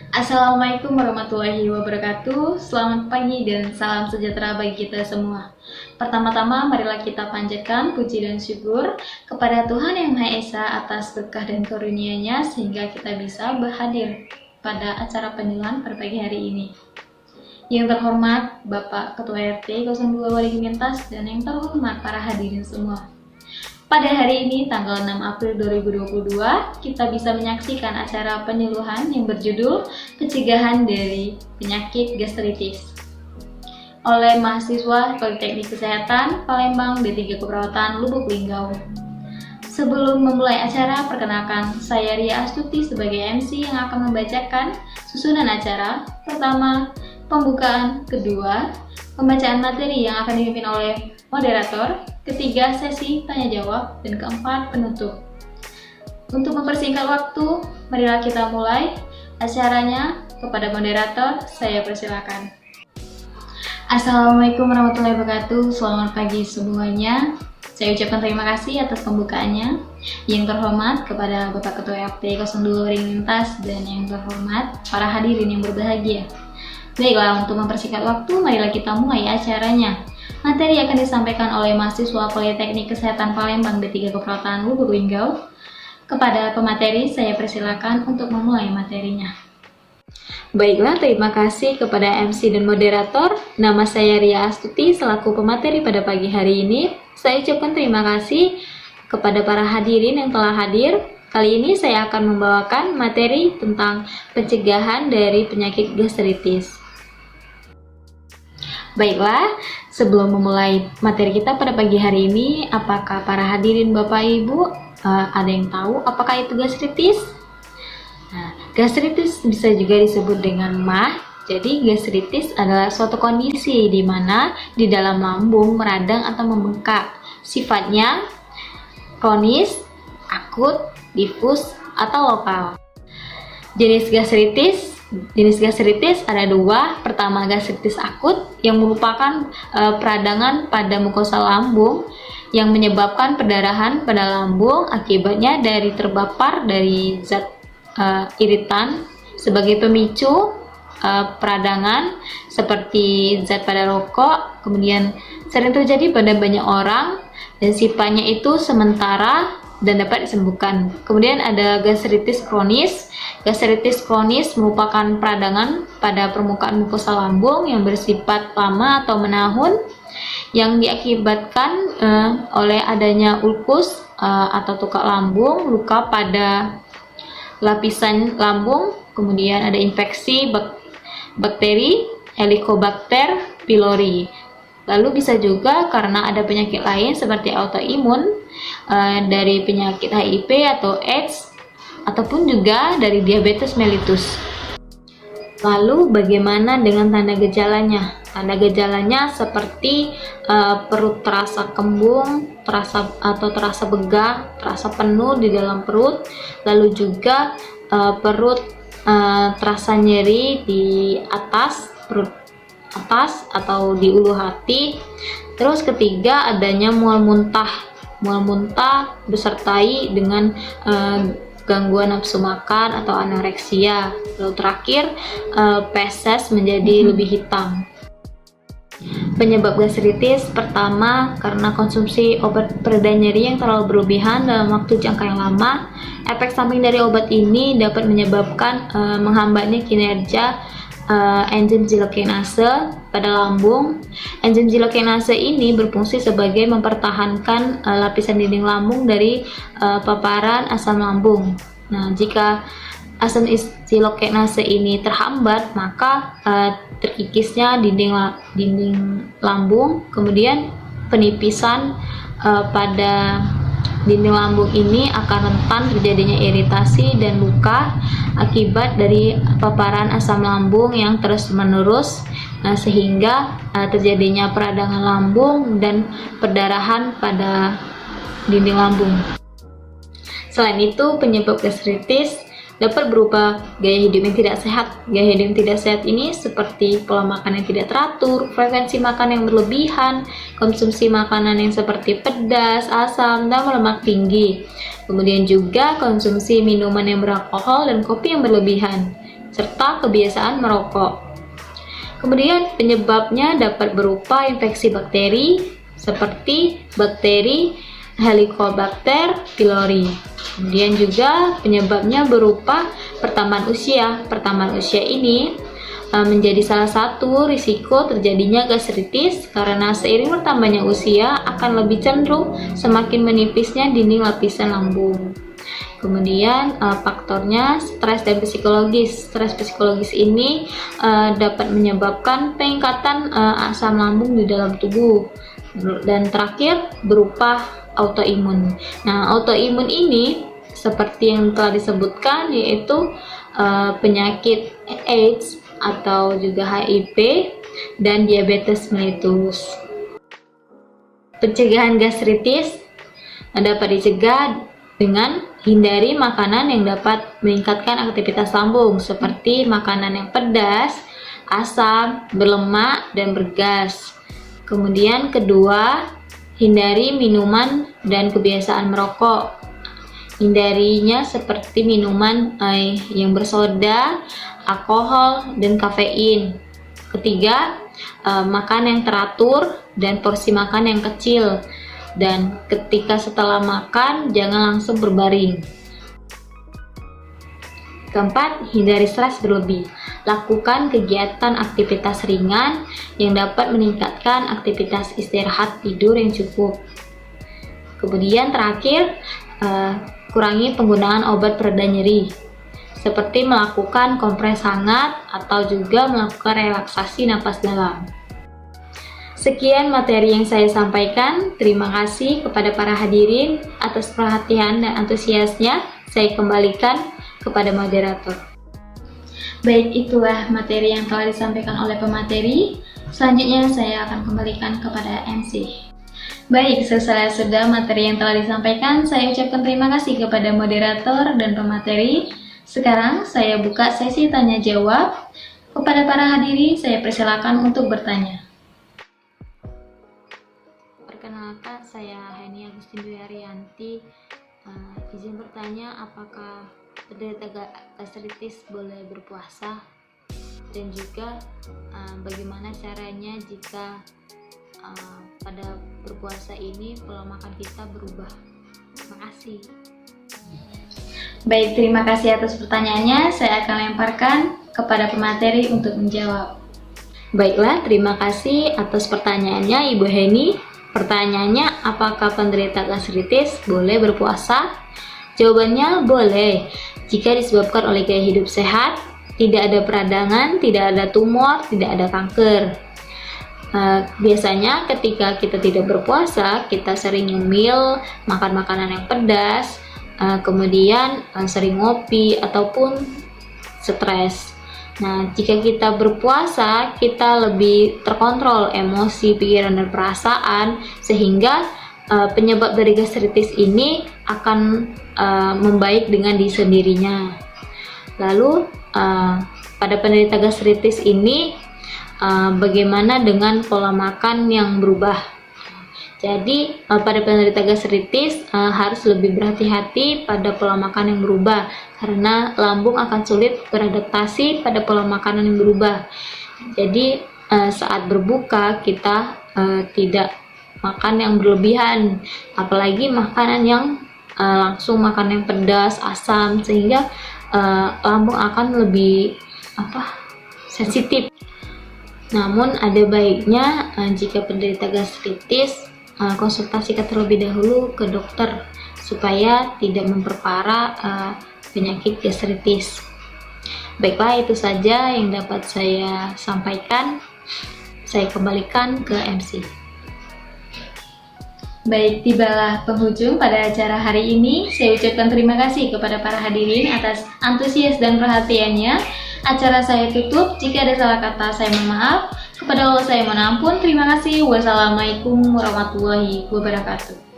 Assalamualaikum warahmatullahi wabarakatuh. Selamat pagi dan salam sejahtera bagi kita semua. Pertama-tama marilah kita panjatkan puji dan syukur kepada Tuhan Yang Maha Esa atas berkah dan karunia-Nya sehingga kita bisa berhadir pada acara penyuluhan pada pagi hari ini. Yang terhormat Bapak Ketua RT 02 Waringin Mintas dan yang terhormat para hadirin semua. Pada hari ini, tanggal 6 April 2022, kita bisa menyaksikan acara penyuluhan yang berjudul Pencegahan dari Penyakit Gastritis oleh mahasiswa Politeknik Kesehatan Palembang D3 Keperawatan Lubuk Linggau. Sebelum memulai acara, perkenalkan saya Ria Astuti sebagai MC yang akan membacakan susunan acara. Pertama, pembukaan. Kedua, pembacaan materi yang akan dipimpin oleh moderator. Ketiga, sesi tanya jawab. Dan keempat, penutup. Untuk mempersingkat waktu, marilah kita mulai acaranya. Kepada moderator, saya persilakan. Assalamualaikum warahmatullahi wabarakatuh. Selamat pagi semuanya. Saya ucapkan terima kasih atas pembukaannya. Yang terhormat kepada Bapak Ketua RT 02 Waringin Mintas dan yang terhormat para hadirin yang berbahagia. Baiklah, untuk mempersingkat waktu, marilah kita mulai acaranya. Materi akan disampaikan oleh mahasiswa Politeknik Kesehatan Palembang D3 Keperawatan Lubuk Linggau. Kepada pemateri, saya persilakan untuk memulai materinya. Baiklah, terima kasih kepada MC dan moderator. Nama saya Ria Astuti selaku pemateri pada pagi hari ini. Saya ucapkan terima kasih kepada para hadirin yang telah hadir. Kali ini saya akan membawakan materi tentang pencegahan dari penyakit gastritis. Baiklah, sebelum memulai materi kita pada pagi hari ini, apakah para hadirin Bapak Ibu ada yang tahu apakah itu gastritis? Nah, gastritis bisa juga disebut dengan MAH. Jadi gastritis adalah suatu kondisi di mana di dalam lambung meradang atau membengkak. Sifatnya kronis, akut, difus, atau lokal. Jenis gastritis ada dua. Pertama, gastritis akut yang merupakan peradangan pada mukosa lambung yang menyebabkan perdarahan pada lambung akibatnya dari terbakar dari zat iritan sebagai pemicu peradangan seperti zat pada rokok. Kemudian sering terjadi pada banyak orang dan sifatnya itu sementara dan dapat disembuhkan. Kemudian ada gastritis kronis. Gastritis kronis merupakan peradangan pada permukaan mukosa lambung yang bersifat lama atau menahun yang diakibatkan oleh adanya ulkus atau tukak lambung, luka pada lapisan lambung, kemudian ada infeksi bakteri Helicobacter pylori. Lalu bisa juga karena ada penyakit lain seperti autoimun dari penyakit HIV atau AIDS, ataupun juga dari diabetes mellitus. Lalu bagaimana dengan tanda gejalanya? Tanda gejalanya seperti perut terasa kembung, terasa begah, terasa penuh di dalam perut, lalu juga perut terasa nyeri di atas perut atas atau di ulu hati. Terus ketiga, adanya mual muntah besertai dengan gangguan nafsu makan atau anoreksia. Lalu terakhir, feses menjadi lebih hitam. Penyebab gastritis pertama karena konsumsi obat pereda nyeri yang terlalu berlebihan dalam waktu jangka yang lama. Efek samping dari obat ini dapat menyebabkan menghambatnya kinerja enzim zilokinase pada lambung. Enzim zilokinase ini berfungsi sebagai mempertahankan lapisan dinding lambung dari paparan asam lambung. Nah, jika asam zilokinase ini terhambat, maka terkikisnya dinding lambung, kemudian penipisan pada dinding lambung ini akan rentan terjadinya iritasi dan luka akibat dari paparan asam lambung yang terus-menerus, sehingga terjadinya peradangan lambung dan perdarahan pada dinding lambung. Selain itu, penyebab gastritis dapat berupa gaya hidup yang tidak sehat. Gaya hidup yang tidak sehat ini seperti pola makan yang tidak teratur, frekuensi makan yang berlebihan, konsumsi makanan yang seperti pedas, asam, dan lemak tinggi. Kemudian juga konsumsi minuman yang beralkohol dan kopi yang berlebihan. serta kebiasaan merokok. Kemudian penyebabnya dapat berupa infeksi bakteri seperti bakteri Helicobacter pylori. Kemudian juga penyebabnya berupa pertambahan usia. Pertambahan usia ini menjadi salah satu risiko terjadinya gastritis karena seiring bertambahnya usia akan lebih cenderung semakin menipisnya dinding lapisan lambung. Kemudian faktornya stres dan psikologis. Stres psikologis ini dapat menyebabkan peningkatan asam lambung di dalam tubuh. Dan terakhir berupa autoimun. Nah, autoimun ini seperti yang telah disebutkan yaitu penyakit AIDS atau juga HIV dan diabetes mellitus. Pencegahan gastritis dapat dicegah dengan hindari makanan yang dapat meningkatkan aktivitas lambung seperti makanan yang pedas, asam, berlemak, dan bergas. Kemudian kedua, hindari minuman dan kebiasaan merokok. Hindarinya seperti minuman yang bersoda, alkohol, dan kafein. Ketiga, makan yang teratur dan porsi makan yang kecil. Dan ketika setelah makan, jangan langsung berbaring. Keempat, hindari stres berlebih. Lakukan kegiatan aktivitas ringan yang dapat meningkatkan aktivitas istirahat tidur yang cukup. Kemudian terakhir, kurangi penggunaan obat pereda nyeri, seperti melakukan kompres hangat atau juga melakukan relaksasi napas dalam. Sekian materi yang saya sampaikan. Terima kasih kepada para hadirin atas perhatian dan antusiasnya. Saya kembalikan kepada moderator. Baik, itulah materi yang telah disampaikan oleh pemateri. Selanjutnya saya akan kembalikan kepada MC. Baik, sesudah sudah materi yang telah disampaikan, saya ucapkan terima kasih kepada moderator dan pemateri. Sekarang saya buka sesi tanya jawab. Kepada para hadirin, saya persilakan untuk bertanya. Perkenalkan, saya Heni Agustin Dwi Arianti. Izin bertanya, apakah penderita gastritis boleh berpuasa? Dan juga bagaimana caranya jika pada berpuasa ini pola makan kita berubah? Terima kasih. Baik, terima kasih atas pertanyaannya. Saya akan lemparkan kepada pemateri untuk menjawab. Baiklah, terima kasih atas pertanyaannya Ibu Heni. Pertanyaannya, apakah penderita gastritis boleh berpuasa? Jawabannya boleh, jika disebabkan oleh gaya hidup sehat, tidak ada peradangan, tidak ada tumor, tidak ada kanker. Biasanya ketika kita tidak berpuasa, kita sering nyemil, makan makanan yang pedas, kemudian sering ngopi ataupun stres. Nah, jika kita berpuasa, kita lebih terkontrol emosi, pikiran, dan perasaan, sehingga penyebab dari gastritis ini akan membaik dengan diri sendirinya. Lalu, pada penderita gastritis ini, bagaimana dengan pola makan yang berubah? Jadi pada penderita gastritis harus lebih berhati-hati pada pola makan yang berubah, karena lambung akan sulit beradaptasi pada pola makanan yang berubah. Jadi saat berbuka kita tidak makan yang berlebihan, apalagi makanan yang langsung makan yang pedas, asam, sehingga lambung akan lebih sensitif. Namun ada baiknya jika penderita gastritis konsultasikan terlebih dahulu ke dokter supaya tidak memperparah penyakit gastritis. Baiklah, itu saja yang dapat saya sampaikan. Saya kembalikan ke MC. Baik, tibalah penghujung pada acara hari ini. Saya ucapkan terima kasih kepada para hadirin atas antusias dan perhatiannya. Acara saya tutup. Jika ada salah kata, saya mohon maaf. Kepada Allah saya mohon ampun. Terima kasih. Wassalamualaikum warahmatullahi wabarakatuh.